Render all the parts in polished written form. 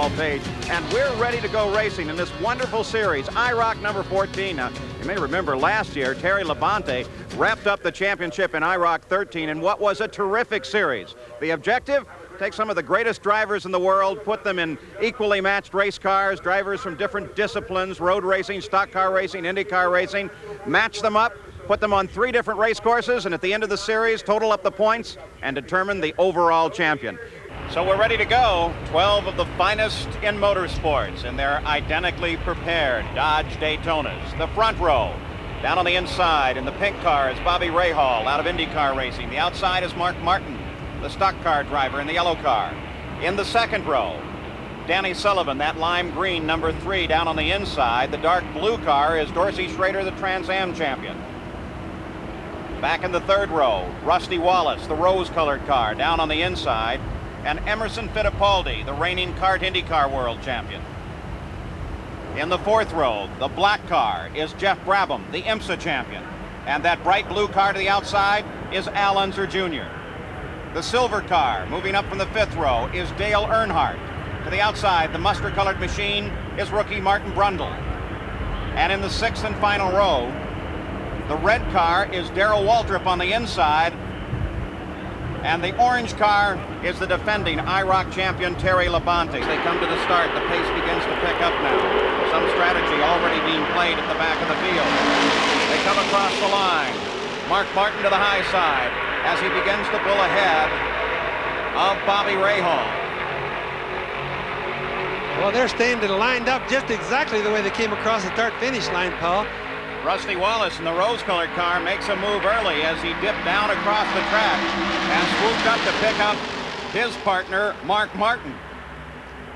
football page, and we're ready to go racing in this wonderful series, IROC number 14. Now, you may remember last year, Terry Labonte wrapped up the championship in IROC 13 in what was a terrific series. The objective? Take some of the greatest drivers in the world, put them in equally matched race cars, drivers from different disciplines, road racing, stock car racing, IndyCar racing, match them up, put them on 3 different race courses, and at the end of the series, total up the points and determine the overall champion. So we're ready to go. 12 of the finest in motorsports, and they're identically prepared Dodge Daytonas. The front row, down on the inside, in the pink car is Bobby Rahal out of IndyCar racing. The outside is Mark Martin, the stock car driver in the yellow car. In the second row, Danny Sullivan, that lime green number 3 down on the inside. The dark blue car is Dorsey Schroeder, the Trans Am champion. Back in the third row, Rusty Wallace, the rose-colored car, down on the inside, and Emerson Fittipaldi, the reigning kart IndyCar world champion. In the fourth row, the black car is Geoff Brabham, the IMSA champion, and that bright blue car to the outside is Unser Jr. The silver car, moving up from the fifth row, is Dale Earnhardt. To the outside, the mustard-colored machine is rookie Martin Brundle. And in the sixth and final row, the red car is Darrell Waltrip on the inside, and the orange car is the defending IROC champion Terry Labonte. They come to the start. The pace begins to pick up now. Some strategy already being played at the back of the field. They come across the line. Mark Martin to the high side as he begins to pull ahead of Bobby Rahal. Well, they're staying lined up just exactly the way they came across the start-finish line, Paul. Rusty Wallace in the rose-colored car makes a move early as he dipped down across the track and swooped up to pick up his partner, Mark Martin.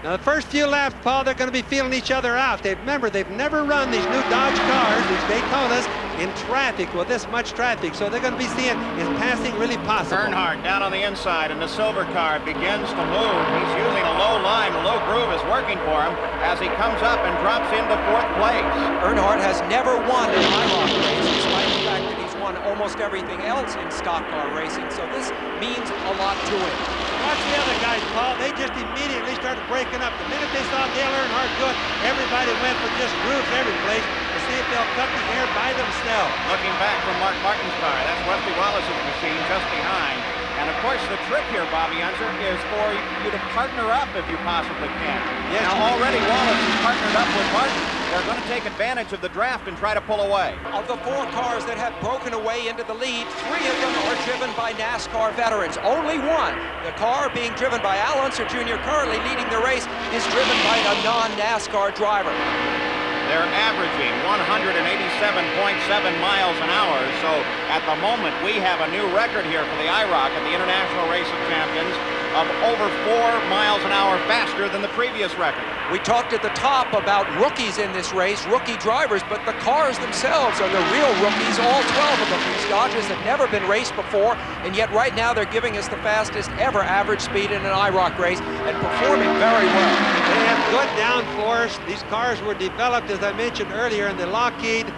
Now, the first few laps, Paul, they're going to be feeling each other out. Remember, they've never run these new Dodge cars, these Daytonas, in traffic, with this much traffic. So they're going to be seeing, is passing really possible? Earnhardt down on the inside, and the silver car begins to move. He's using a low line. The low groove is working for him as he comes up and drops into fourth place. Earnhardt has never won an IROC race, despite the fact that he's won almost everything else in stock car racing. So this means a lot to him. Watch the other guys, Paul. They just immediately started breaking up. The minute they saw Dale Earnhardt do it, everybody went for just grooves every place to see if they'll cut the air by themselves. Looking back from Mark Martin's car, that's Rusty Wallace's machine just behind. And of course, the trick here, Bobby Unser, is for you to partner up if you possibly can. Yes, now, already Wallace has partnered up with Martin. They're going to take advantage of the draft and try to pull away. Of the 4 cars that have broken away into the lead, 3 of them are driven by NASCAR veterans. Only one, the car being driven by Unser Jr., currently leading the race, is driven by a non-NASCAR driver. They're averaging 187.7 miles an hour, so at the moment we have a new record here for the IROC and the International Racing Champions of over 4 miles an hour faster than the previous record. We talked at the top about rookies in this race, rookie drivers, but the cars themselves are the real rookies, all 12 of them. These Dodges have never been raced before, and yet right now they're giving us the fastest ever average speed in an IROC race and performing very well. They have good downforce. These cars were developed, as I mentioned earlier, in the Lockheed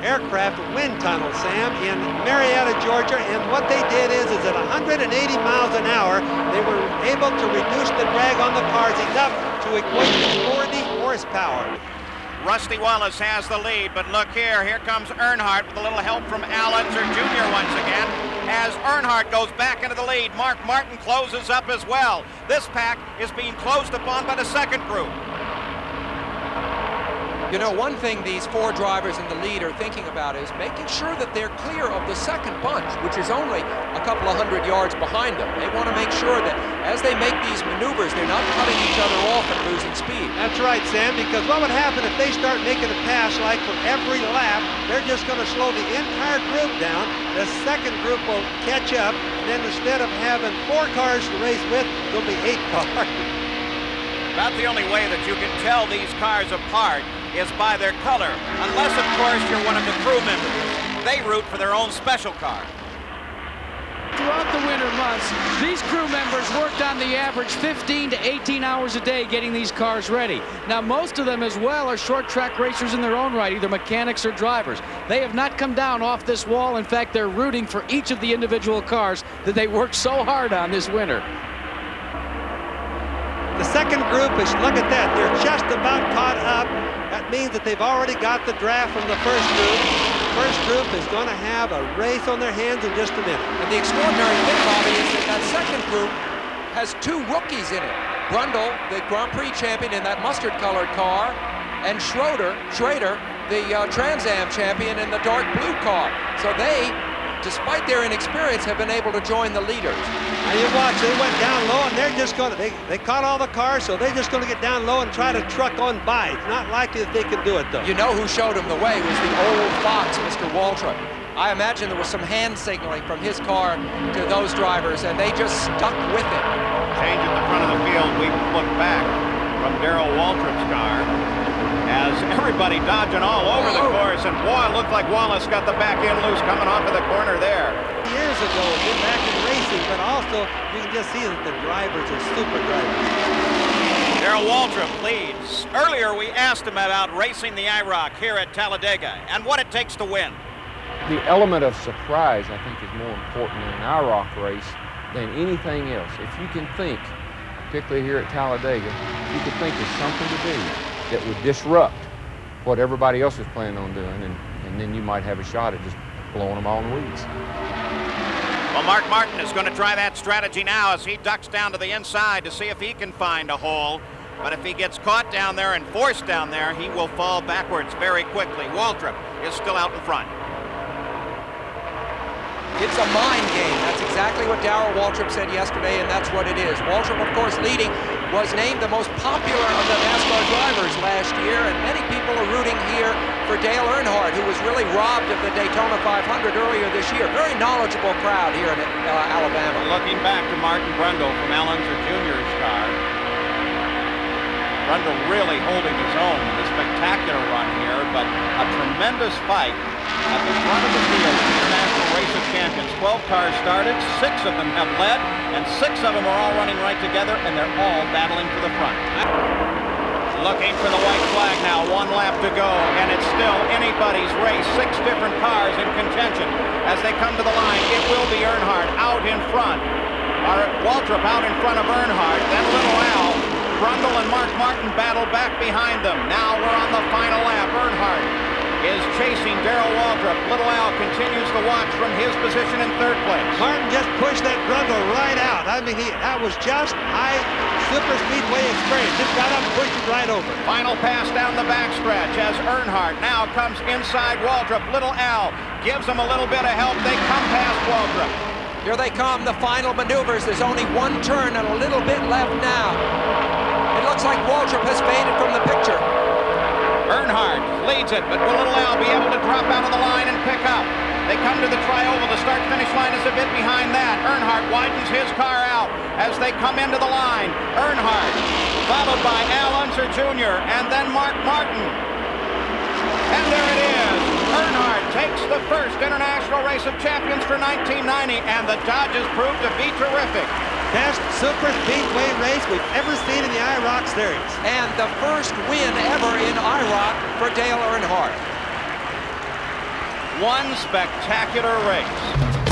aircraft wind tunnel, Sam, in Marietta, Georgia, and what they did is at 180 miles an hour, they were able to reduce the drag on the cars enough to equate to 40 horsepower. Rusty Wallace has the lead, but look here comes Earnhardt with a little help from Unser Jr. once again. As Earnhardt goes back into the lead, Mark Martin closes up as well. This pack is being closed upon by the second group. You know, one thing these 4 drivers in the lead are thinking about is making sure that they're clear of the second bunch, which is only a couple of 100 yards behind them. They want to make sure that as they make these maneuvers, they're not cutting each other off and losing speed. That's right, Sam, because what would happen if they start making a pass like for every lap, they're just going to slow the entire group down. The second group will catch up, and then instead of having 4 cars to race with, there'll be 8 cars. About the only way that you can tell these cars apart is by their color, unless, of course, you're one of the crew members. They root for their own special car. Throughout the winter months, these crew members worked on the average 15 to 18 hours a day getting these cars ready. Now, most of them as well are short track racers in their own right, either mechanics or drivers. They have not come down off this wall. In fact, they're rooting for each of the individual cars that they worked so hard on this winter. The second group is, look at that, they're just about caught up. That means that they've already got the draft from the first group. The first group is going to have a race on their hands in just a minute. And the extraordinary thing, Bobby, is that that second group has 2 rookies in it. Brundle, the Grand Prix champion in that mustard-colored car, and Schroeder, the Trans Am champion in the dark blue car. So they, despite their inexperience, have been able to join the leaders. Now you watch, they went down low, and they're just going to, they caught all the cars, so they're just going to get down low and try to truck on by. It's not likely that they can do it, though. You know who showed them the way was the old fox, Mr. Waltrip. I imagine there was some hand signaling from his car to those drivers, and they just stuck with it. Change at the front of the field. We look back from Darrell Waltrip's car as everybody dodging all over the course, and boy, it looked like Wallace got the back end loose coming off of the corner there. Years ago, been back in racing, but also you can just see that the drivers are super drivers. Darrell Waltrip leads. Earlier, we asked him about racing the IROC here at Talladega and what it takes to win. The element of surprise, I think, is more important in an IROC race than anything else. If you can think, particularly here at Talladega, you could think of something to do that would disrupt what everybody else is planning on doing, and then you might have a shot at just blowing them all in the weeds. Well, Mark Martin is going to try that strategy now as he ducks down to the inside to see if he can find a hole. But if he gets caught down there and forced down there, he will fall backwards very quickly. Waltrip is still out in front. It's a mind game. That's exactly what Darrell Waltrip said yesterday, and that's what it is. Waltrip, of course, leading, was named the most popular of the NASCAR drivers last year, and many people are rooting here for Dale Earnhardt, who was really robbed of the Daytona 500 earlier this year. Very knowledgeable crowd here in Alabama. Looking back to Martin Brundle from Unser Jr.'s car. Brundle really holding his own with a spectacular run here, but a tremendous fight at the front of the field. The International Race of Champions. 12 cars started, 6 of them have led, and 6 of them are all running right together, and they're all battling for the front. Looking for the white flag now, 1 lap to go, and it's still anybody's race. 6 different cars in contention. As they come to the line, it will be Earnhardt out in front. Waltrip out in front of Earnhardt, then Little Al. Brundle and Mark Martin battle back behind them. Now we're on the final lap. Earnhardt is chasing Darrell Waltrip. Little Al continues to watch from his position in 3rd place. Martin just pushed that Brundle right out. I mean, that was just high super speedway experience. Just got up and pushed it right over. Final pass down the backstretch as Earnhardt now comes inside Waltrip. Little Al gives him a little bit of help. They come past Waltrip. Here they come, the final maneuvers. There's only 1 turn and a little bit left now. It looks like Waltrip has faded from the picture. Earnhardt leads it, but will Little Al be able to drop out of the line and pick up? They come to the tri-oval. The start-finish line is a bit behind that. Earnhardt widens his car out as they come into the line. Earnhardt, followed by Unser Jr. and then Mark Martin. And there it is. Earnhardt takes the first International Race of Champions for 1990, and the Dodges proved to be terrific. Best super speedway race we've ever seen in the IROC series. And the first win ever in IROC for Dale Earnhardt. One spectacular race.